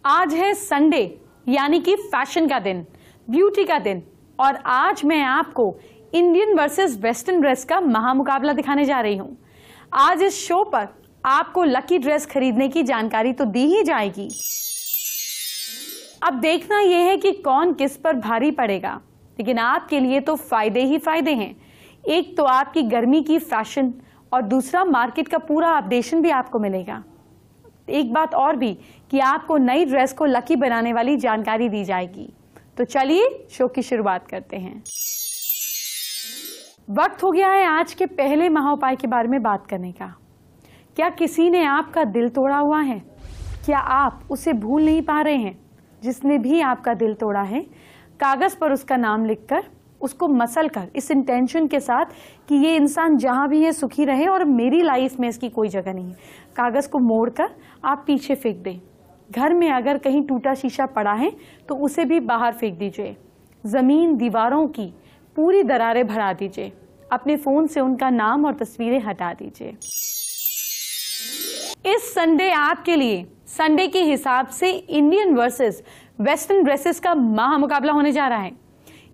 आज है संडे, यानी कि फैशन का दिन, ब्यूटी का दिन, और आज मैं आपको इंडियन वर्सेस वेस्टर्न ड्रेस का महामुकाबला दिखाने जा रही हूं। आज इस शो पर आपको लकी ड्रेस खरीदने की जानकारी तो दी ही जाएगी। अब देखना यह है कि कौन किस पर भारी पड़ेगा, लेकिन आपके लिए तो फायदे ही फायदे हैं। एक तो आपकी गर्मी की फैशन और दूसरा मार्केट का पूरा अपडेशन भी आपको मिलेगा। एक बात और भी कि आपको नई ड्रेस को लकी बनाने वाली जानकारी दी जाएगी। तो चलिए शो की शुरुआत करते हैं। वक्त हो गया है आज के पहले महाउपाय के बारे में बात करने का। क्या किसी ने आपका दिल तोड़ा हुआ है? क्या आप उसे भूल नहीं पा रहे हैं? जिसने भी आपका दिल तोड़ा है, कागज पर उसका नाम लिखकर उसको मसल कर इस इंटेंशन के साथ कि ये इंसान जहां भी है सुखी रहे और मेरी लाइफ में इसकी कोई जगह नहीं है, कागज को मोड़कर आप पीछे फेंक दें। घर में अगर कहीं टूटा शीशा पड़ा है तो उसे भी बाहर फेंक दीजिए। जमीन दीवारों की पूरी दरारें भरा दीजिए। अपने फोन से उनका नाम और तस्वीरें हटा दीजिए। इस संडे आपके लिए संडे के हिसाब से इंडियन वर्सेस वेस्टर्न ड्रेसेस का महामुकाबला होने जा रहा है।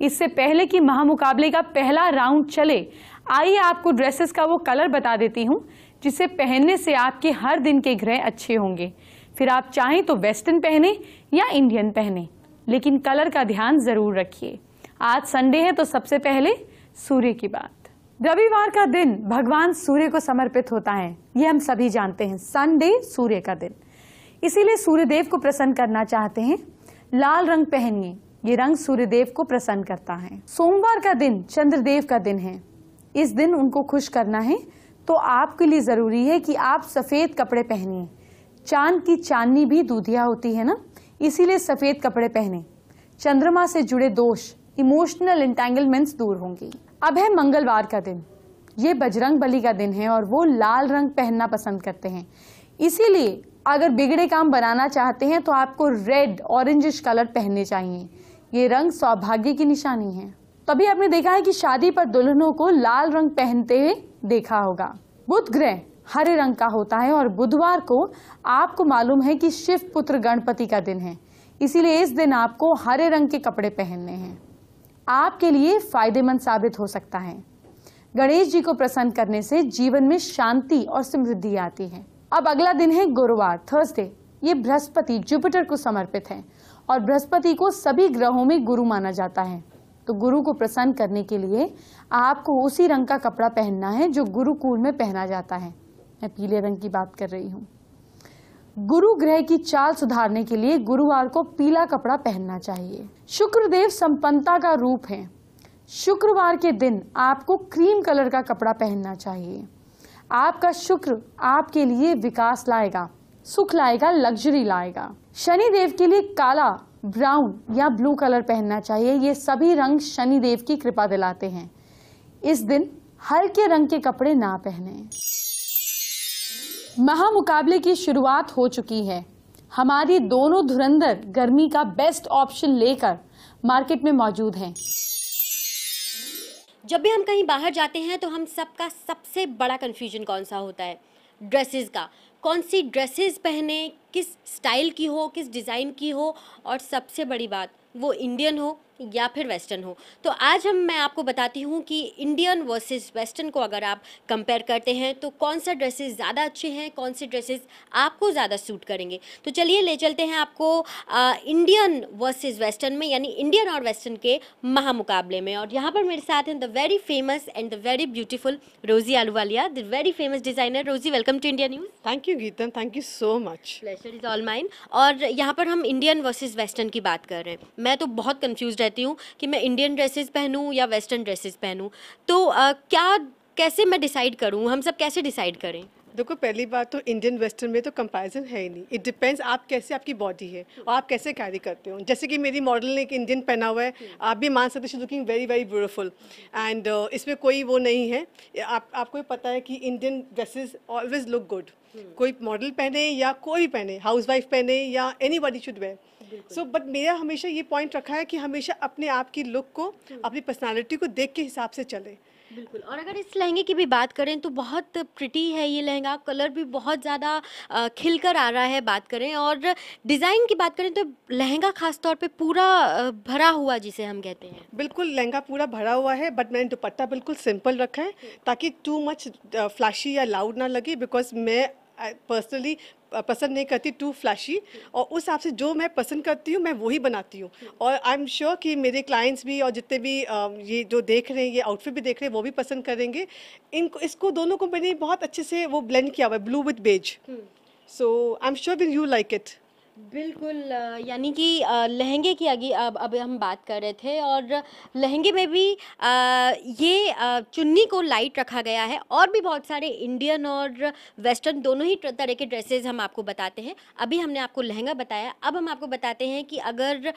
इससे पहले कि महामुकाबले का पहला राउंड चले, आइए आपको ड्रेसेस का वो कलर बता देती हूँ जिसे पहनने से आपके हर दिन के ग्रह अच्छे होंगे। फिर आप चाहें तो वेस्टर्न पहने या इंडियन पहने, लेकिन कलर का ध्यान जरूर रखिए। आज संडे है तो सबसे पहले सूर्य की बात। रविवार का दिन भगवान सूर्य को समर्पित होता है, ये हम सभी जानते हैं। संडे सूर्य का दिन, इसीलिए सूर्यदेव को प्रसन्न करना चाहते हैं, लाल रंग पहनिए। ये रंग सूर्यदेव को प्रसन्न करता है। सोमवार का दिन चंद्रदेव का दिन है। इस दिन उनको खुश करना है तो आपके लिए जरूरी है कि आप सफेद कपड़े पहनिए। चांद की चांदनी भी दूधिया होती है ना, इसीलिए सफेद कपड़े पहने। चंद्रमा से जुड़े दोष, इमोशनल एंटेंगलमेंट्स दूर होंगी। अब है मंगलवार का दिन। ये बजरंग बली का दिन है और वो लाल रंग पहनना पसंद करते हैं। इसीलिए अगर बिगड़े काम बनाना चाहते हैं तो आपको रेड ऑरेंजिश कलर पहनने चाहिए। ये रंग सौभाग्य की निशानी है। तभी आपने देखा है कि शादी पर दुल्हनों को लाल रंग पहनते हुए देखा होगा। बुध ग्रह हरे रंग का होता है और बुधवार को आपको मालूम है कि शिव पुत्र गणपति का दिन है, इसीलिए इस दिन आपको हरे रंग के कपड़े पहनने हैं। आपके लिए फायदेमंद साबित हो सकता है। गणेश जी को प्रसन्न करने से जीवन में शांति और समृद्धि आती है। अब अगला दिन है गुरुवार, थर्सडे। ये बृहस्पति जुपिटर को समर्पित है और बृहस्पति को सभी ग्रहों में गुरु माना जाता है। तो गुरु को प्रसन्न करने के लिए आपको उसी रंग का कपड़ा पहनना है जो गुरुकुल में पहना जाता है। मैं पीले रंग की बात कर रही हूँ। गुरु ग्रह की चाल सुधारने के लिए गुरुवार को पीला कपड़ा पहनना चाहिए। शुक्रदेव संपन्नता का रूप है। शुक्रवार के दिन आपको क्रीम कलर का कपड़ा पहनना चाहिए। आपका शुक्र आपके लिए विकास लाएगा, सुख लाएगा, लग्जरी लाएगा। शनिदेव के लिए काला, ब्राउन या ब्लू कलर पहनना चाहिए। ये सभी रंग शनिदेव की कृपा दिलाते हैं। इस दिन हल्के रंग के कपड़े ना पहने। महामुकाबले की शुरुआत हो चुकी है। हमारी दोनों धुरंधर गर्मी का बेस्ट ऑप्शन लेकर मार्केट में मौजूद हैं। जब भी हम कहीं बाहर जाते हैं तो हम सबका सबसे बड़ा कन्फ्यूजन कौन सा होता है? ड्रेसेस का। कौन सी ड्रेसेस पहने, किस स्टाइल की हो, किस डिज़ाइन की हो, और सबसे बड़ी बात वो इंडियन हो या फिर वेस्टर्न हो। तो आज मैं आपको बताती हूँ कि इंडियन वर्सेस वेस्टर्न को अगर आप कंपेयर करते हैं तो कौन सा ड्रेसेस ज़्यादा अच्छे हैं, कौन से ड्रेसेस आपको ज़्यादा सूट करेंगे। तो चलिए ले चलते हैं आपको इंडियन वर्सेस वेस्टर्न में, यानी इंडियन और वेस्टर्न के महामुकाबले में। और यहाँ पर मेरे साथ हैं the very famous and the very beautiful Rosie Ahluwalia, the very famous designer. Rosie, welcome to India News. Thank you Geetam, thank you so much. Pleasure is all mine. और यहाँ पर हम इंडियन वर्सेस वेस्टर्न की बात कर रहे हैं। मैं तो बहुत कंफ्यूज रहती हूँ कि मैं इंडियन ड्रेसेस पहनूं या वेस्टर्न ड्रेसेस पहनूं। तो कैसे मैं डिसाइड करूं, हम सब कैसे डिसाइड करें? देखो, पहली बात तो इंडियन वेस्टर्न में तो कंपैरिजन है ही नहीं। इट डिपेंड्स आप कैसे, आपकी बॉडी है और आप कैसे कैरी करते हो। जैसे कि मेरी मॉडल ने एक इंडियन पहना हुआ है, आप भी मान सकते हो, looking very very beautiful and इसमें कोई वो नहीं है। आपको भी पता है कि Indian dresses always look good. कोई मॉडल पहने या कोई पहने, हाउसवाइफ पहने या anybody should wear. So but मेरा हमेशा ये पॉइंट रखा है कि हमेशा अपने आप की लुक को, अपनी पर्सनालिटी को देख के हिसाब से चले। बिल्कुल। और अगर इस लहंगे की भी बात करें तो बहुत प्रिटी है ये लहंगा, कलर भी बहुत ज़्यादा खिलकर आ रहा है बात करें, और डिज़ाइन की बात करें तो लहंगा खास तौर पे पूरा भरा हुआ जिसे हम कहते हैं। बिल्कुल लहंगा पूरा भरा हुआ है, बट मैंने दुपट्टा बिल्कुल सिंपल रखा है ताकि टू मच फ्लैशी या लाउड ना लगे, बिकॉज मैं पर्सनली पसंद नहीं करती टू फ्लैशी, और उस हिसाब से जो मैं पसंद करती हूँ मैं वही बनाती हूँ। और आई एम श्योर कि मेरे क्लाइंट्स भी और जितने भी ये जो देख रहे हैं, ये आउटफिट भी देख रहे हैं, वो भी पसंद करेंगे। इसको दोनों को मैंने बहुत अच्छे से वो ब्लेंड किया हुआ है, blue with beige, so I am sure will you like it. बिल्कुल। यानी कि लहंगे की अब हम बात कर रहे थे, और लहंगे में भी ये चुन्नी को लाइट रखा गया है, और भी बहुत सारे इंडियन और वेस्टर्न दोनों ही तरह के ड्रेसेस हम आपको बताते हैं। अभी हमने आपको लहंगा बताया, अब हम आपको बताते हैं कि अगर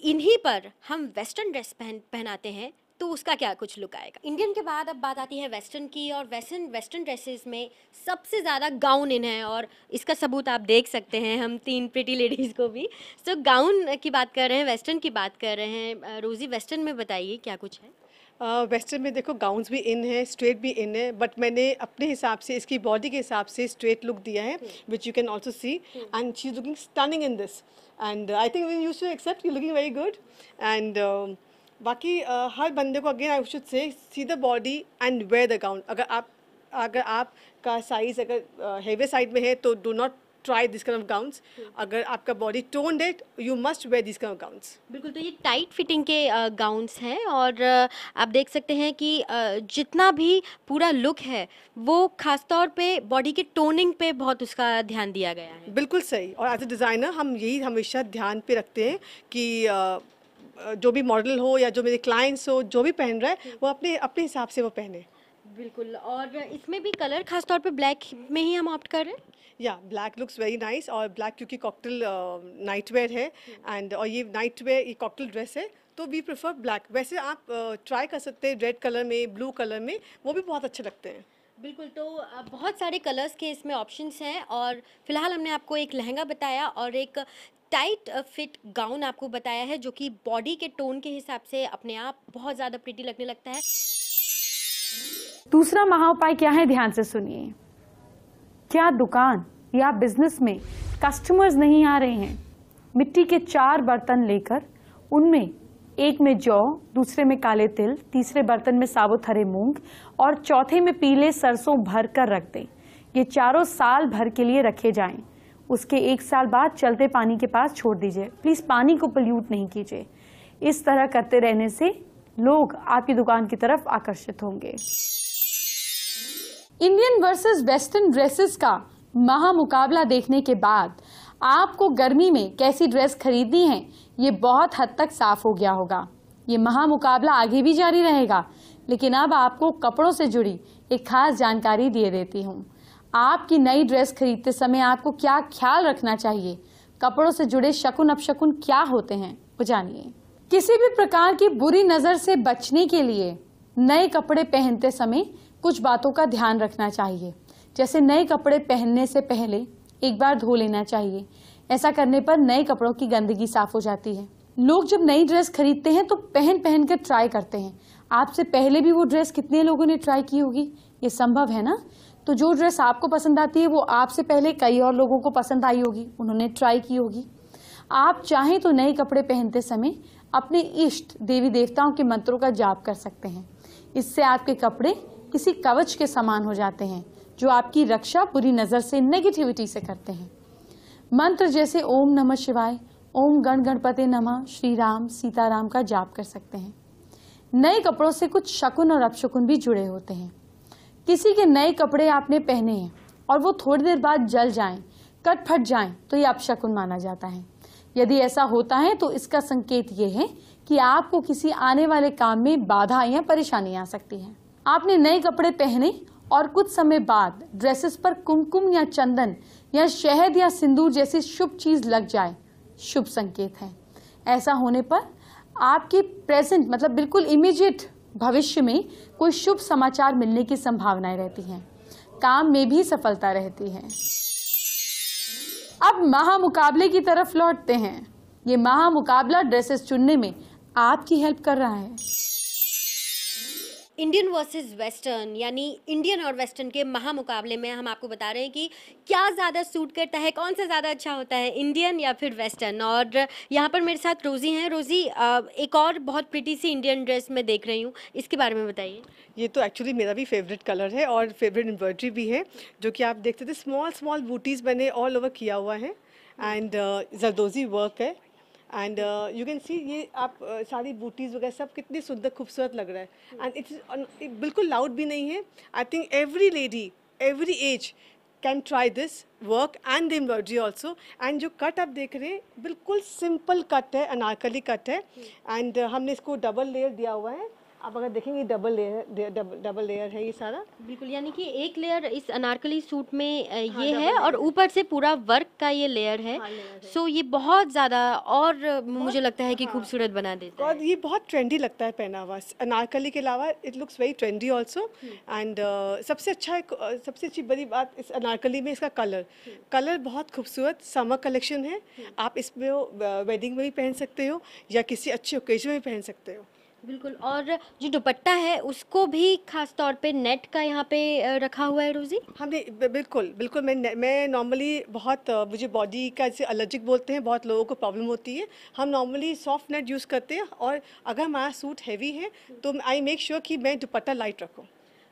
इन्हीं पर हम वेस्टर्न ड्रेस पहनाते हैं तो उसका क्या कुछ लुक आएगा। इंडियन के बाद अब बात आती है वेस्टर्न की, और वेस्टर्न ड्रेसेस में सबसे ज़्यादा गाउन इन है, और इसका सबूत आप देख सकते हैं हम 3 प्रिटी लेडीज़ को भी। तो गाउन की बात कर रहे हैं, वेस्टर्न की बात कर रहे हैं। रोज़ी, वेस्टर्न में बताइए क्या कुछ है। वेस्टर्न में देखो गाउन्स भी इन है, स्ट्रेट भी इन है, बट मैंने अपने हिसाब से इसकी बॉडी के हिसाब से स्ट्रेट लुक दिया है, which you can also see, and she is looking stunning in this, and I think you should accept, you looking very good. And बाकी हर बंदे को again I should say see the body and wear the gown. अगर आपका size अगर heavy side में है तो do not try this kind of gowns. अगर आपका बॉडी टोन्ड है, you must wear this kind of gowns. बिल्कुल। तो ये टाइट फिटिंग के गाउन्स हैं, और आप देख सकते हैं कि जितना भी पूरा लुक है वो खास तौर पे बॉडी के टोनिंग पे बहुत उसका ध्यान दिया गया है। बिल्कुल सही। और एज ए डिज़ाइनर हम यही हमेशा ध्यान पे रखते हैं कि जो भी मॉडल हो या जो मेरे क्लाइंट्स हो, जो भी पहन रहा है वो अपने अपने हिसाब से वो पहने। बिल्कुल। और इसमें भी कलर खास तौर पे ब्लैक में ही हम ऑप्ट कर रहे हैं। या ब्लैक लुक्स वेरी नाइस, और ब्लैक क्योंकि कॉकटेल नाइट वेयर है, एंड और ये नाइट वेयर, ये कॉकटेल ड्रेस है, तो वी प्रेफर ब्लैक। वैसे आप ट्राई कर सकते हैं रेड कलर में, ब्लू कलर में, वो भी बहुत अच्छे लगते हैं। बिल्कुल। तो बहुत सारे कलर्स के इसमें ऑप्शंस हैं, और फिलहाल हमने आपको एक लहंगा बताया और एक टाइट फिट गाउन आपको बताया है, जो कि बॉडी के टोन के हिसाब से अपने आप बहुत ज़्यादा प्रिटी लगने लगता है। दूसरा महाउपाय क्या है, ध्यान से सुनिए। क्या दुकान या बिजनेस में कस्टमर्स नहीं आ रहे हैं? मिट्टी के 4 बर्तन लेकर उनमें एक में जौ, दूसरे में काले तिल, तीसरे बर्तन में साबुत हरे मूंग और चौथे में पीले सरसों भर कर रख दें। ये चारों साल भर के लिए रखे जाएं। उसके 1 साल बाद चलते पानी के पास छोड़ दीजिए। प्लीज पानी को पोल्यूट नहीं कीजिए। इस तरह करते रहने से लोग आपकी दुकान की तरफ आकर्षित होंगे। इंडियन वर्सेस वेस्टर्न ड्रेसेस का महामुकाबला देखने के बाद आपको गर्मी में कैसी ड्रेस खरीदनी है ये बहुत हद तक साफ हो गया होगा। ये महामुकाबला आगे भी जारी रहेगा, लेकिन अब आपको कपड़ों से जुड़ी एक खास जानकारी दे देती हूँ। आपकी नई ड्रेस खरीदते समय आपको क्या ख्याल रखना चाहिए, कपड़ों से जुड़े शकुन अपशकुन क्या होते हैं, वो जानिए। किसी भी प्रकार की बुरी नजर से बचने के लिए नए कपड़े पहनते समय कुछ बातों का ध्यान रखना चाहिए। जैसे नए कपड़े पहनने से पहले एक बार धो लेना चाहिए। ऐसा करने पर नए कपड़ों की गंदगी साफ हो जाती है। लोग जब नई ड्रेस खरीदते हैं तो पहन कर ट्राई करते हैं। आपसे पहले भी वो ड्रेस कितने लोगों ने ट्राई की होगी, ये संभव है ना? तो जो ड्रेस आपको पसंद आती है वो आपसे पहले कई और लोगों को पसंद आई होगी, उन्होंने ट्राई की होगी। आप चाहें तो नए कपड़े पहनते समय अपने इष्ट देवी देवताओं के मंत्रों का जाप कर सकते हैं। इससे आपके कपड़े किसी कवच के समान हो जाते हैं जो आपकी रक्षा बुरी नजर से, नेगेटिविटी से करते हैं। मंत्र जैसे ओम नमः शिवाय, ओम गण गणपते नमः, श्री राम सीताराम का जाप कर सकते हैं। नए कपड़ों से कुछ शकुन और अपशकुन भी जुड़े होते हैं। किसी के नए कपड़े आपने पहने हैं और वो थोड़ी देर बाद जल जाएं, कट फट जाएं, तो ये अपशकुन माना जाता है। यदि ऐसा होता है तो इसका संकेत ये है कि आपको किसी आने वाले काम में बाधा या परेशानी आ सकती है। आपने नए कपड़े पहने और कुछ समय बाद ड्रेसेस पर कुमकुम या चंदन या शहद या सिंदूर जैसी शुभ चीज लग जाए, शुभ संकेत है। ऐसा होने पर आपके प्रेजेंट मतलब बिल्कुल इमीडिएट भविष्य में कोई शुभ समाचार मिलने की संभावनाएं रहती हैं। काम में भी सफलता रहती है। अब महामुकाबले की तरफ लौटते हैं। ये महामुकाबला ड्रेसेस चुनने में आपकी हेल्प कर रहा है। इंडियन वर्सेस वेस्टर्न यानी इंडियन और वेस्टर्न के महामुकाबले में हम आपको बता रहे हैं कि क्या ज़्यादा सूट करता है, कौन सा ज़्यादा अच्छा होता है, इंडियन या फिर वेस्टर्न। और यहाँ पर मेरे साथ रोज़ी हैं। रोज़ी, एक और बहुत प्रिटी सी इंडियन ड्रेस मैं देख रही हूँ, इसके बारे में बताइए। ये तो एक्चुअली मेरा भी फेवरेट कलर है और फेवरेट एम्ब्रॉयडरी भी है, जो कि आप देखते थे स्मॉल स्मॉल बूटीज़ मैंने ऑल ओवर किया हुआ है एंड जरदोजी वर्क है एंड यू कैन सी ये आप सारी बूटीज़ वगैरह सब कितनी सुंदर खूबसूरत लग रहा है एंड इट्स बिल्कुल लाउड भी नहीं है। I think every lady every age can try this work and the embroidery also. And जो कट आप देख रहे हैं बिल्कुल सिंपल कट है, अनारकली कट है एंड हमने इसको डबल लेयर दिया हुआ है। आप अगर देखेंगे डबल लेयर है ये सारा। बिल्कुल, यानी कि एक लेयर इस अनारकली सूट में ये है और ऊपर से पूरा वर्क का ये लेयर है। सो ये बहुत ज़्यादा और मुझे लगता है कि खूबसूरत बना देता है और ये बहुत ट्रेंडी लगता है पहना हुआ। अनारकली के अलावा it looks very trendy also and सबसे अच्छी बड़ी बात इस अनारकली में इसका कलर बहुत खूबसूरत समर कलेक्शन है। आप इसमें वेडिंग में भी पहन सकते हो या किसी अच्छे ओकेजन में भी पहन सकते हो। बिल्कुल। और जो दुपट्टा है उसको भी खास तौर पे नेट का यहाँ पे रखा हुआ है रोज़ी। हमने बिल्कुल मैं नॉर्मली बहुत मुझे बॉडी का जैसे एलर्जिक बोलते हैं, बहुत लोगों को प्रॉब्लम होती है। हम नॉर्मली सॉफ्ट नेट यूज़ करते हैं और अगर हमारा सूट हैवी है तो आई मेक श्योर कि मैं दुपट्टा लाइट रखूँ।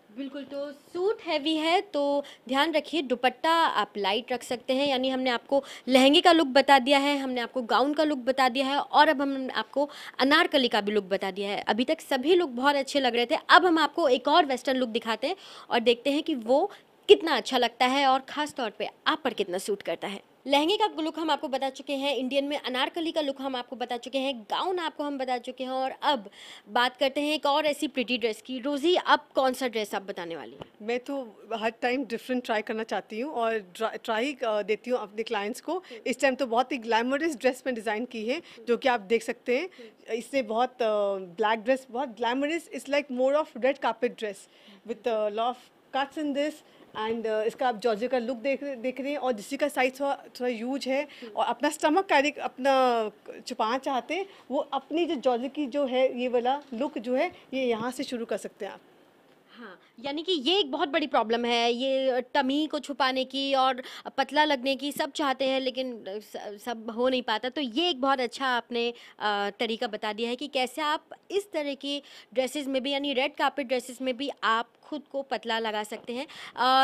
बिल्कुल। तो सूट हैवी है तो ध्यान रखिए दुपट्टा आप लाइट रख सकते हैं। यानी हमने आपको लहंगे का लुक बता दिया है, हमने आपको गाउन का लुक बता दिया है और अब हमने आपको अनारकली का भी लुक बता दिया है। अभी तक सभी लुक बहुत अच्छे लग रहे थे, अब हम आपको एक और वेस्टर्न लुक दिखाते हैं और देखते हैं कि वो कितना अच्छा लगता है और ख़ास तौर पे आप पर कितना सूट करता है। लहंगे का लुक हम आपको बता चुके हैं, इंडियन में अनारकली का लुक हम आपको बता चुके हैं, गाउन आपको हम बता चुके हैं और अब बात करते हैं एक और ऐसी प्रिटी ड्रेस की। रोज़ी, अब कौन सा ड्रेस आप बताने वाली हैं? मैं तो हर टाइम डिफरेंट ट्राई करना चाहती हूँ और ट्राई देती हूँ अपने क्लाइंट्स को। इस टाइम तो बहुत ही ग्लैमरस ड्रेस में डिज़ाइन की है जो कि आप देख सकते हैं। इससे बहुत ब्लैक ड्रेस बहुत glamorous, it's like more of red carpet dress with lot of cuts in this and इसका आप जॉर्जेट का लुक देख रहे हैं और जिसकी का साइज थोड़ा ह्यूज है और अपना स्टमक कैरी अपना छुपाना चाहते हैं, वो अपनी जो जॉर्जेट की जो है ये वाला लुक जो है ये यहाँ से शुरू कर सकते हैं आप। हाँ, यानी कि ये एक बहुत बड़ी प्रॉब्लम है, ये टमी को छुपाने की और पतला लगने की। सब चाहते हैं लेकिन सब हो नहीं पाता। तो ये एक बहुत अच्छा आपने तरीका बता दिया है कि कैसे आप इस तरह की ड्रेसेस में भी यानी रेड कार्पेट ड्रेसेस में भी आप खुद को पतला लगा सकते हैं।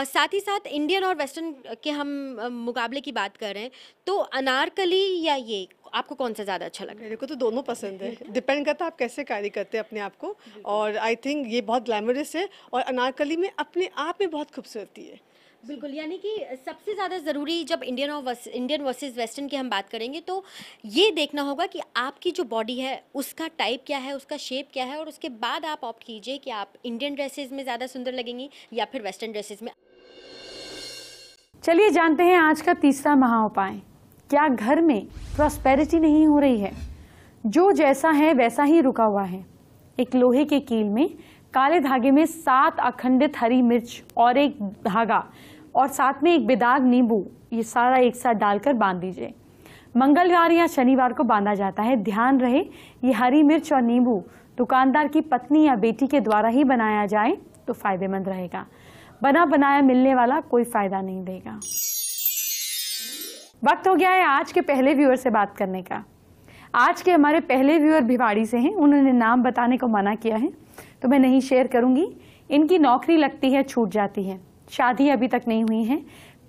साथ ही साथ इंडियन और वेस्टर्न के हम मुकाबले की बात कर रहे हैं तो अनारकली या ये आपको कौन सा ज़्यादा अच्छा लगा? मेरे को तो दोनों पसंद है, डिपेंड करता है आप कैसे कैरी करते हैं अपने आप को। और आई थिंक ये बहुत ग्लैमरस है और अनारकली में अपने आप में बहुत खूबसूरती है। बिल्कुल। यानी कि सबसे ज़्यादा ज़रूरी जब इंडियन वर्सेस वेस्टर्न की हम बात करेंगे तो ये देखना होगा कि आपकी जो बॉडी है उसका टाइप क्या है, उसका शेप क्या है और उसके बाद आप ऑप्ट कीजिए कि आप इंडियन ड्रेसेस में ज़्यादा सुंदर लगेंगी या फिर वेस्टर्न ड्रेसेस में। चलिए जानते हैं आज का तीसरा महा उपाय। क्या घर में प्रॉस्पेरिटी नहीं हो रही है? जो जैसा है वैसा ही रुका हुआ है। एक लोहे के कील में काले धागे में 7 अखंडित हरी मिर्च और एक धागा और साथ में एक बेदाग नींबू, ये सारा एक साथ डालकर बांध दीजिए। मंगलवार या शनिवार को बांधा जाता है। ध्यान रहे ये हरी मिर्च और नींबू दुकानदार की पत्नी या बेटी के द्वारा ही बनाया जाए तो फायदेमंद रहेगा। बना बनाया मिलने वाला कोई फायदा नहीं देगा। वक्त हो गया है आज के पहले व्यूअर से बात करने का। आज के हमारे पहले व्यूअर भिवाड़ी से हैं। उन्होंने नाम बताने को मना किया है तो मैं नहीं शेयर करूंगी। इनकी नौकरी लगती है छूट जाती है, शादी अभी तक नहीं हुई है,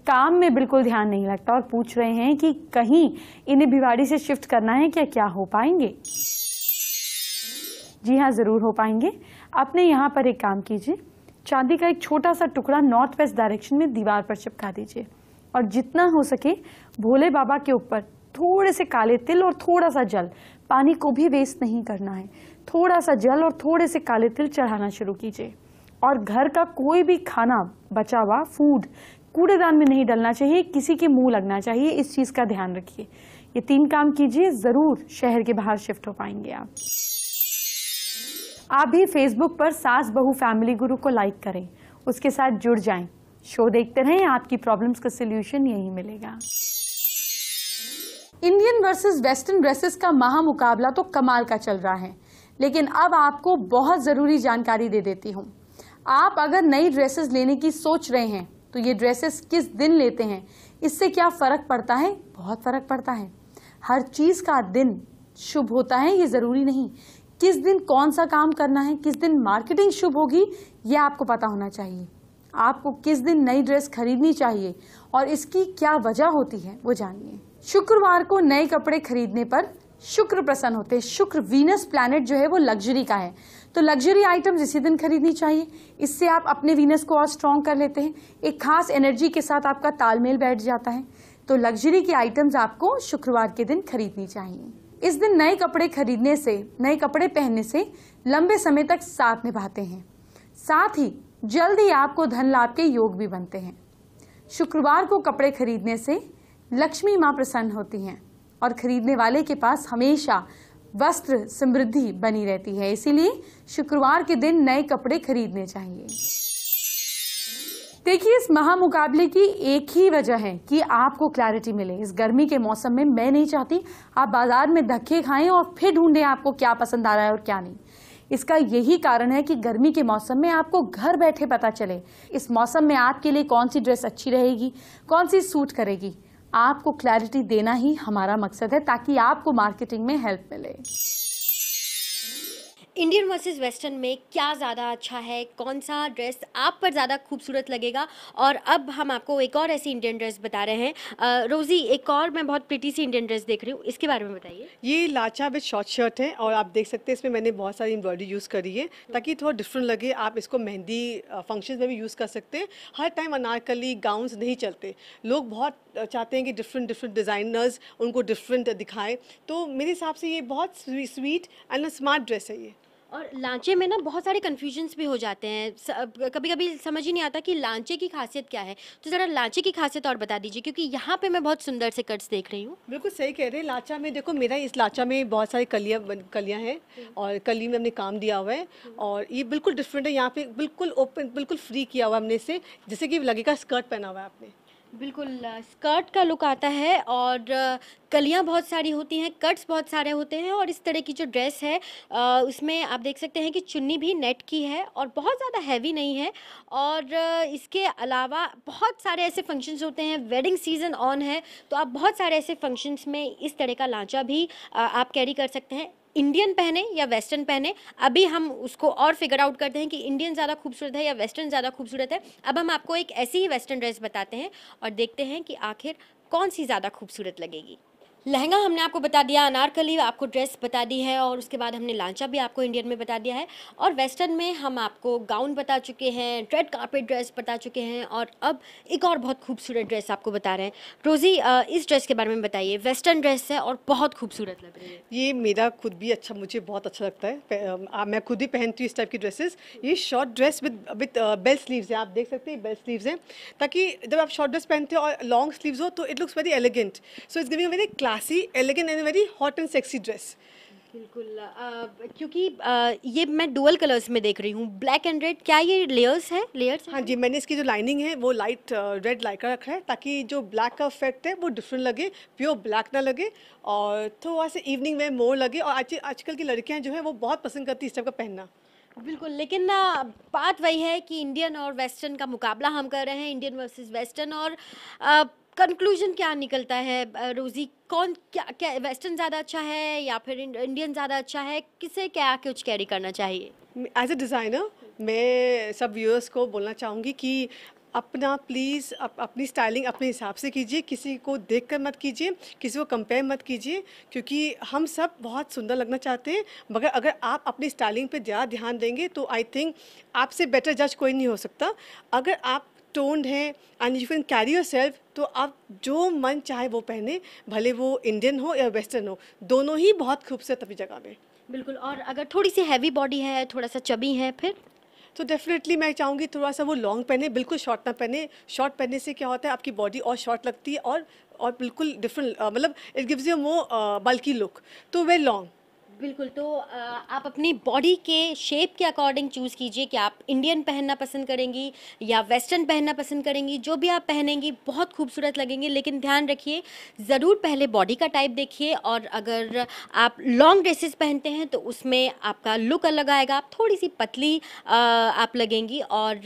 काम में बिल्कुल ध्यान नहीं लगता और पूछ रहे हैं कि कहीं इन्हें भिवाड़ी से शिफ्ट करना है क्या हो पाएंगे? जी हाँ, जरूर हो पाएंगे। अपने यहाँ पर एक काम कीजिए, चांदी का एक छोटा सा टुकड़ा नॉर्थ वेस्ट डायरेक्शन में दीवार पर चिपका दीजिए और जितना हो सके भोले बाबा के ऊपर थोड़े से काले तिल और थोड़ा सा जल, पानी को भी वेस्ट नहीं करना है, थोड़ा सा जल और थोड़े से काले तिल चढ़ाना शुरू कीजिए। और घर का कोई भी खाना बचा हुआ फूड कूड़ेदान में नहीं डलना चाहिए, किसी के मुंह लगना चाहिए। इस चीज का ध्यान रखिए। ये 3 काम कीजिए, जरूर शहर के बाहर शिफ्ट हो पाएंगे आप भी फेसबुक पर सास बहू फैमिली गुरु को लाइक करें, उसके साथ जुड़ जाएं, शो देखते रहें, आपकी प्रॉब्लम्स का सलूशन यही मिलेगा। इंडियन वर्सेस वेस्टर्न ड्रेसेस का महामुकाबला तो कमाल का चल रहा है, लेकिन अब आपको बहुत ज़रूरी जानकारी दे देती हूँ। आप अगर नई ड्रेसेस लेने की सोच रहे हैं तो ये ड्रेसेस किस दिन लेते हैं, इससे क्या फ़र्क पड़ता है? बहुत फ़र्क पड़ता है। हर चीज़ का दिन शुभ होता है ये ज़रूरी नहीं। किस दिन कौन सा काम करना है, किस दिन मार्केटिंग शुभ होगी, ये आपको पता होना चाहिए। आपको किस दिन नई ड्रेस खरीदनी चाहिए और इसकी क्या वजह होती है वो जानिए। शुक्रवार को नए कपड़े खरीदने पर शुक्र प्रसन्न होते हैं। शुक्र वीनस प्लैनेट जो है वो लग्जरी का है, तो लग्जरी आइटम्स इसी दिन खरीदनी चाहिए। इससे आप अपने वीनस को और स्ट्रॉन्ग कर लेते हैं, एक खास एनर्जी के साथ आपका तालमेल बैठ जाता है। तो लग्जरी की आइटम्स आपको शुक्रवार के दिन खरीदनी चाहिए। इस दिन नए कपड़े खरीदने से, नए कपड़े पहनने से लंबे समय तक साथ निभाते हैं, साथ ही जल्द ही आपको धन लाभ के योग भी बनते हैं। शुक्रवार को कपड़े खरीदने से लक्ष्मी माँ प्रसन्न होती हैं और खरीदने वाले के पास हमेशा वस्त्र समृद्धि बनी रहती है। इसीलिए शुक्रवार के दिन नए कपड़े खरीदने चाहिए। देखिए, इस महामुकाबले की एक ही वजह है कि आपको क्लैरिटी मिले। इस गर्मी के मौसम में मैं नहीं चाहती आप बाजार में धक्के खाएं और फिर ढूंढें आपको क्या पसंद आ रहा है और क्या नहीं। इसका यही कारण है कि गर्मी के मौसम में आपको घर बैठे पता चले इस मौसम में आपके लिए कौन सी ड्रेस अच्छी रहेगी, कौन सी सूट करेगी। आपको क्लैरिटी देना ही हमारा मकसद है ताकि आपको मार्केटिंग में हेल्प मिले। इंडियन वर्सेस वेस्टर्न में क्या ज़्यादा अच्छा है, कौन सा ड्रेस आप पर ज़्यादा खूबसूरत लगेगा? और अब हम आपको एक और ऐसी इंडियन ड्रेस बता रहे हैं। रोज़ी, एक और मैं बहुत प्रिटी सी इंडियन ड्रेस देख रही हूँ, इसके बारे में बताइए। ये लाचा विद शॉर्ट शर्ट है और आप देख सकते हैं इसमें मैंने बहुत सारी एम्ब्रॉयडरी यूज़ करी है ताकि थोड़ा डिफरेंट लगे। आप इसको मेहंदी फंक्शन में भी यूज़ कर सकते हैं। हर टाइम अनारकली गाउन्स नहीं चलते, लोग बहुत चाहते हैं कि डिफरेंट डिज़ाइनर्स उनको डिफरेंट दिखाएं। तो मेरे हिसाब से ये बहुत स्वीट एंड स्मार्ट ड्रेस है ये। और लांचे में ना बहुत सारे कन्फ्यूजन्स भी हो जाते हैं, कभी कभी समझ ही नहीं आता कि लांचे की खासियत क्या है। तो ज़रा लांचे की खासियत और बता दीजिए, क्योंकि यहाँ पे मैं बहुत सुंदर से कट्स देख रही हूँ। बिल्कुल सही कह रहे हैं। लाचा में देखो, मेरा इस लाचा में बहुत सारी कलियाँ हैं और कली में हमने काम दिया हुआ है और ये बिल्कुल डिफरेंट है। यहाँ पे बिल्कुल ओपन, बिल्कुल फ्री किया हुआ हमने इसे, जैसे कि लगेगा स्कर्ट पहना हुआ है आपने। बिल्कुल स्कर्ट का लुक आता है और कलियाँ बहुत सारी होती हैं, कट्स बहुत सारे होते हैं। और इस तरह की जो ड्रेस है उसमें आप देख सकते हैं कि चुन्नी भी नेट की है और बहुत ज़्यादा हैवी नहीं है। और इसके अलावा बहुत सारे ऐसे फंक्शंस होते हैं, वेडिंग सीज़न ऑन है, तो आप बहुत सारे ऐसे फंक्शंस में इस तरह का लांचा भी आप कैरी कर सकते हैं। इंडियन पहने या वेस्टर्न पहने, अभी हम उसको और फिगर आउट करते हैं कि इंडियन ज़्यादा खूबसूरत है या वेस्टर्न ज़्यादा खूबसूरत है। अब हम आपको एक ऐसी ही वेस्टर्न ड्रेस बताते हैं और देखते हैं कि आखिर कौन सी ज़्यादा खूबसूरत लगेगी। लहंगा हमने आपको बता दिया, अनारकली आपको ड्रेस बता दी है और उसके बाद हमने लांचा भी आपको इंडियन में बता दिया है। और वेस्टर्न में हम आपको गाउन बता चुके हैं, रेड कार्पेट ड्रेस बता चुके हैं और अब एक और बहुत खूबसूरत ड्रेस आपको बता रहे हैं। रोज़ी, इस ड्रेस के बारे में बताइए। वेस्टर्न ड्रेस है और बहुत खूबसूरत लग रही है। ये मेरा खुद भी मुझे बहुत अच्छा लगता है। मैं खुद ही पहनती हूँ इस टाइप की ड्रेसेस। ये short dress with belt sleeves है, आप देख सकते हैं बेल्ट स्लीव्स हैं, ताकि जब आप शॉर्ट ड्रेस पहनते हो और लॉन्ग स्लीव्स हो तो it looks very elegant. So it's giving a very classy, elegant and very hot and sexy dress. बिल्कुल, क्योंकि ये मैं डुअल कलर्स में देख रही हूँ, ब्लैक एंड रेड। क्या ये लेयर्स है? लेयर्स? हाँ जी, मैंने इसकी जो लाइनिंग है वो लाइट रेड लाइका रखा है ताकि जो ब्लैक का इफेक्ट है वो डिफरेंट लगे, प्योर ब्लैक ना लगे और थोड़ा सा इवनिंग में मोर लगे। और आजकल की लड़कियाँ जो है वो बहुत पसंद करती है इस टाइप का पहनना। बिल्कुल, लेकिन बात वही है कि इंडियन और वेस्टर्न का मुकाबला हम कर रहे हैं, इंडियन वर्सेस वेस्टर्न। और कंक्लूजन क्या निकलता है रोज़ी? कौन क्या वेस्टर्न ज़्यादा अच्छा है या फिर इंडियन ज़्यादा अच्छा है? किसे क्या कुछ कैरी करना चाहिए? एज ए डिज़ाइनर मैं सब व्यूअर्स को बोलना चाहूँगी कि अपना प्लीज़ अपनी स्टाइलिंग अपने हिसाब से कीजिए, किसी को देखकर मत कीजिए, किसी को कंपेयर मत कीजिए, क्योंकि हम सब बहुत सुंदर लगना चाहते हैं। मगर अगर आप अपनी स्टाइलिंग पे ज़्यादा ध्यान देंगे तो आई थिंक आपसे बेटर जज कोई नहीं हो सकता। अगर आप टोन्ड हैं and you can carry yourself तो आप जो मन चाहे वो पहने, भले वो इंडियन हो या वेस्टर्न हो, दोनों ही बहुत खूबसूरत अपनी जगह में। बिल्कुल, और अगर थोड़ी सी हैवी बॉडी है, थोड़ा सा चबी है, फिर तो डेफिनेटली मैं चाहूँगी थोड़ा सा वो लॉन्ग पहने, बिल्कुल शॉर्ट ना पहने। शॉर्ट पहनने से क्या होता है, आपकी बॉडी और शॉर्ट लगती है और बिल्कुल डिफरेंट, मतलब it gives you more bulky look. तो वे लॉन्ग। बिल्कुल, तो आप अपनी बॉडी के शेप के अकॉर्डिंग चूज़ कीजिए कि आप इंडियन पहनना पसंद करेंगी या वेस्टर्न पहनना पसंद करेंगी। जो भी आप पहनेंगी बहुत खूबसूरत लगेंगे, लेकिन ध्यान रखिए ज़रूर पहले बॉडी का टाइप देखिए, और अगर आप लॉन्ग ड्रेसेस पहनते हैं तो उसमें आपका लुक अलग आएगा, आप थोड़ी सी पतली आप लगेंगी। और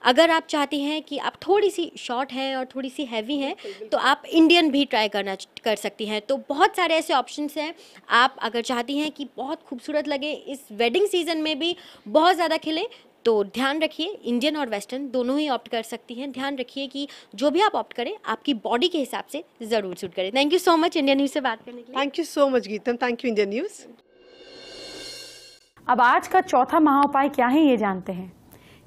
अगर आप चाहती हैं कि आप थोड़ी सी शॉर्ट हैं और थोड़ी सी हैवी हैं तो आप इंडियन भी ट्राई कर सकती हैं। तो बहुत सारे ऐसे ऑप्शंस हैं। आप अगर चाहती हैं कि बहुत खूबसूरत लगे, इस वेडिंग सीजन में भी बहुत ज़्यादा खिले, तो ध्यान रखिए इंडियन और वेस्टर्न दोनों ही ऑप्ट कर सकती हैं। ध्यान रखिए कि जो भी आप ऑप्ट करें आपकी बॉडी के हिसाब से ज़रूर सूट करें। Thank you so much Indian news से बात करने के लिए। Thank you so much GITAM, thank you Indian news. अब आज का चौथा महाउपाय क्या है ये जानते हैं।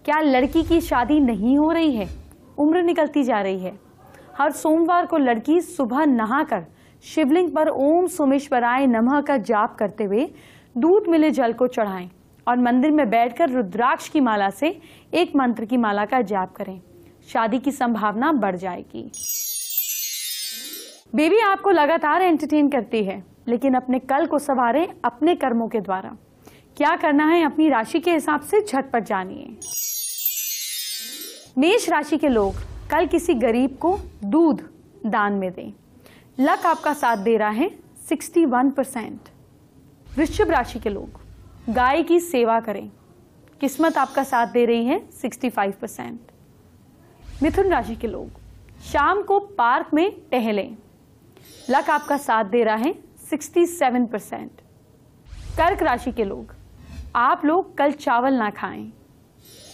क्या लड़की की शादी नहीं हो रही है, उम्र निकलती जा रही है? हर सोमवार को लड़की सुबह नहाकर शिवलिंग पर ओम सोमेश्वराय नमः का जाप करते हुए दूध मिले जल को चढ़ाएं और मंदिर में बैठकर रुद्राक्ष की माला से एक मंत्र की माला का जाप करें। शादी की संभावना बढ़ जाएगी। बेबी आपको लगातार एंटरटेन करती है, लेकिन अपने कल को संवारें अपने कर्मों के द्वारा। क्या करना है अपनी राशि के हिसाब से झटपट जानिए। मेष राशि के लोग कल किसी गरीब को दूध दान में दें। लक आपका साथ दे रहा है 61%। वृश्चिक राशि के लोग गाय की सेवा करें। किस्मत आपका साथ दे रही है 65%। मिथुन राशि के लोग शाम को पार्क में टहलें। लक आपका साथ दे रहा है 67%। कर्क राशि के लोग आप लोग कल चावल ना खाएं।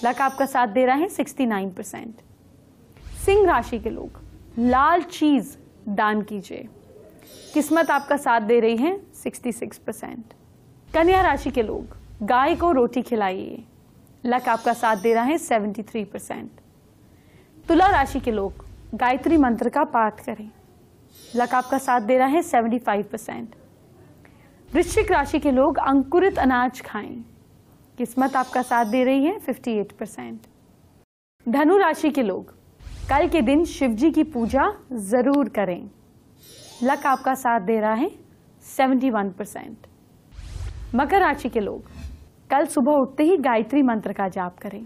लक आपका साथ दे रहा है 69%। सिंह राशि के लोग लाल चीज दान कीजिए। किस्मत आपका साथ दे रही है 66%। कन्या राशि के लोग गाय को रोटी खिलाइए। लक आपका साथ दे रहा है 73%। तुला राशि के लोग गायत्री मंत्र का पाठ करें। लक आपका साथ दे रहा है 75%। वृश्चिक राशि के लोग अंकुरित अनाज खाएं। किस्मत आपका साथ दे रही है 58%। धनु राशि के लोग कल के दिन शिवजी की पूजा जरूर करें। लक आपका साथ दे रहा है 71%। मकर राशि के लोग कल सुबह उठते ही गायत्री मंत्र का जाप करें।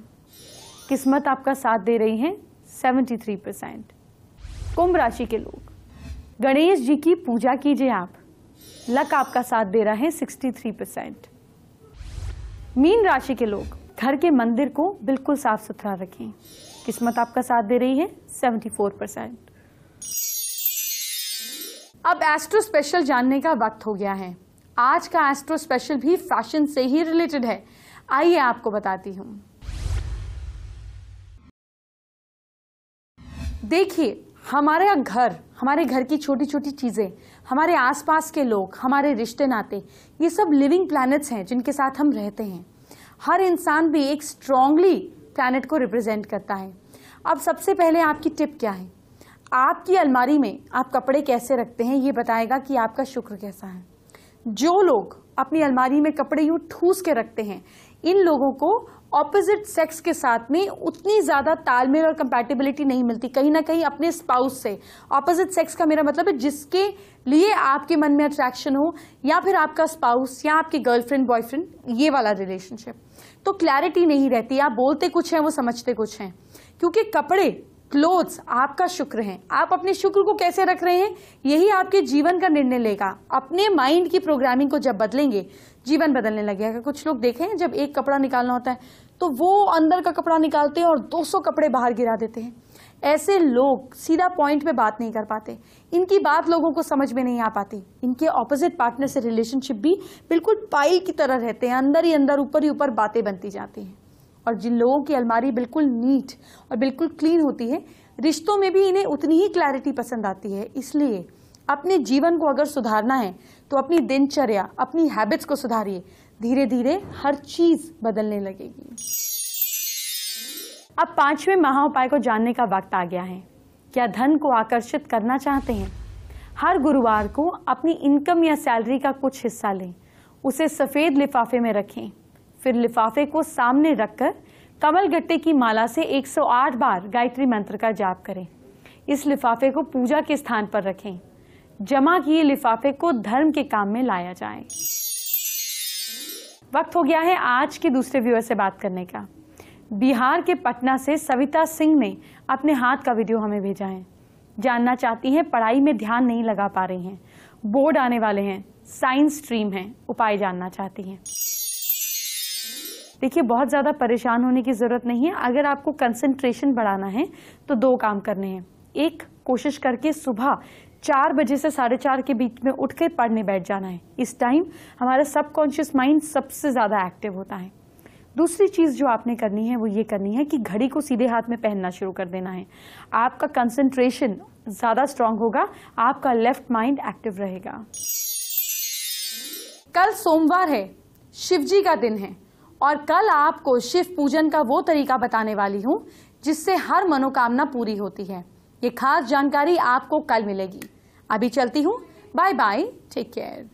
किस्मत आपका साथ दे रही है 73%। कुंभ राशि के लोग गणेश जी की पूजा कीजिए आप। लक आपका साथ दे रहा है 63%। मीन राशि के लोग घर के मंदिर को बिल्कुल साफ सुथरा रखें। किस्मत आपका साथ दे रही है 74%। अब एस्ट्रो स्पेशल जानने का वक्त हो गया है। आज का एस्ट्रो स्पेशल भी फैशन से ही रिलेटेड है। आइए आपको बताती हूं। देखिए, हमारे घर की छोटी छोटी चीजें, हमारे आसपास के लोग, हमारे रिश्ते नाते, ये सब लिविंग प्लैनेट्स हैं जिनके साथ हम रहते हैं। हर इंसान भी एक स्ट्रांगली प्लैनेट को रिप्रेजेंट करता है। अब सबसे पहले आपकी टिप क्या है? आपकी अलमारी में आप कपड़े कैसे रखते हैं ये बताएगा कि आपका शुक्र कैसा है। जो लोग अपनी अलमारी में कपड़े यूं ठूस के रखते हैं, इन लोगों को ऑपोजिट सेक्स के साथ में उतनी ज्यादा तालमेल और कंपैटिबिलिटी नहीं मिलती। कहीं ना कहीं अपने स्पाउस से, ऑपोजिट सेक्स का मेरा मतलब है जिसके लिए आपके मन में अट्रैक्शन हो, या फिर आपका स्पाउस या आपकी गर्लफ्रेंड बॉयफ्रेंड, ये वाला रिलेशनशिप, तो क्लैरिटी नहीं रहती। आप बोलते कुछ हैं, वो समझते कुछ हैं। क्योंकि कपड़े, क्लोथ्स आपका शुक्र हैं। आप अपने शुक्र को कैसे रख रहे हैं, यही आपके जीवन का निर्णय लेगा। अपने माइंड की प्रोग्रामिंग को जब बदलेंगे, जीवन बदलने लगेगा। कुछ लोग देखे हैं, जब एक कपड़ा निकालना होता है तो वो अंदर का कपड़ा निकालते हैं और 200 कपड़े बाहर गिरा देते हैं। ऐसे लोग सीधा पॉइंट पे बात नहीं कर पाते। इनकी बात लोगों को समझ में नहीं आ पाती। इनके ऑपोजिट पार्टनर से रिलेशनशिप भी बिल्कुल पाइल की तरह रहते हैं। अंदर ही अंदर, ऊपर ही ऊपर बातें बनती जाती हैं। और जिन लोगों की अलमारी बिल्कुल नीट और बिल्कुल क्लीन होती है, रिश्तों में भी इन्हें उतनी ही क्लैरिटी पसंद आती है। इसलिए अपने जीवन को अगर सुधारना है तो अपनी दिनचर्या, अपनी हैबिट्स को सुधारिए। धीरे धीरे हर चीज बदलने लगेगी। अब 5वें महाउपाय को जानने का वक्त आ गया है। क्या धन को आकर्षित करना चाहते हैं? हर गुरुवार को अपनी इनकम या सैलरी का कुछ हिस्सा लें, उसे सफेद लिफाफे में रखें, फिर लिफाफे को सामने रखकर कमल गट्टे की माला से 108 बार गायत्री मंत्र का जाप करें। इस लिफाफे को पूजा के स्थान पर रखें। जमा किए लिफाफे को धर्म के काम में लाया जाए। वक्त हो गया है आज के दूसरे व्यूअर से बात करने का। बिहार के पटना से सविता सिंह ने अपने हाथ का वीडियो हमें भेजा है। जानना चाहती हैं, पढ़ाई में ध्यान नहीं लगा पा रही हैं, बोर्ड आने वाले हैं, साइंस स्ट्रीम है, उपाय जानना चाहती हैं। देखिए, बहुत ज़्यादा परेशान होने की ज़रूरत नहीं है। अगर आपको कंसंट्रेशन बढ़ाना है तो 2 काम करने हैं। एक, कोशिश करके सुबह 4 बजे से 4:30 के बीच में उठ कर पढ़ने बैठ जाना है। इस टाइम हमारा सबकॉन्शियस माइंड सबसे ज़्यादा एक्टिव होता है। दूसरी चीज़ जो आपने करनी है वो ये करनी है कि घड़ी को सीधे हाथ में पहनना शुरू कर देना है। आपका कंसंट्रेशन ज़्यादा स्ट्रांग होगा, आपका लेफ्ट माइंड एक्टिव रहेगा। कल सोमवार है, शिव जी का दिन है और कल आपको शिव पूजन का वो तरीका बताने वाली हूँ जिससे हर मनोकामना पूरी होती है। ये खास जानकारी आपको कल मिलेगी। अभी चलती हूँ, बाय बाय, टेक केयर।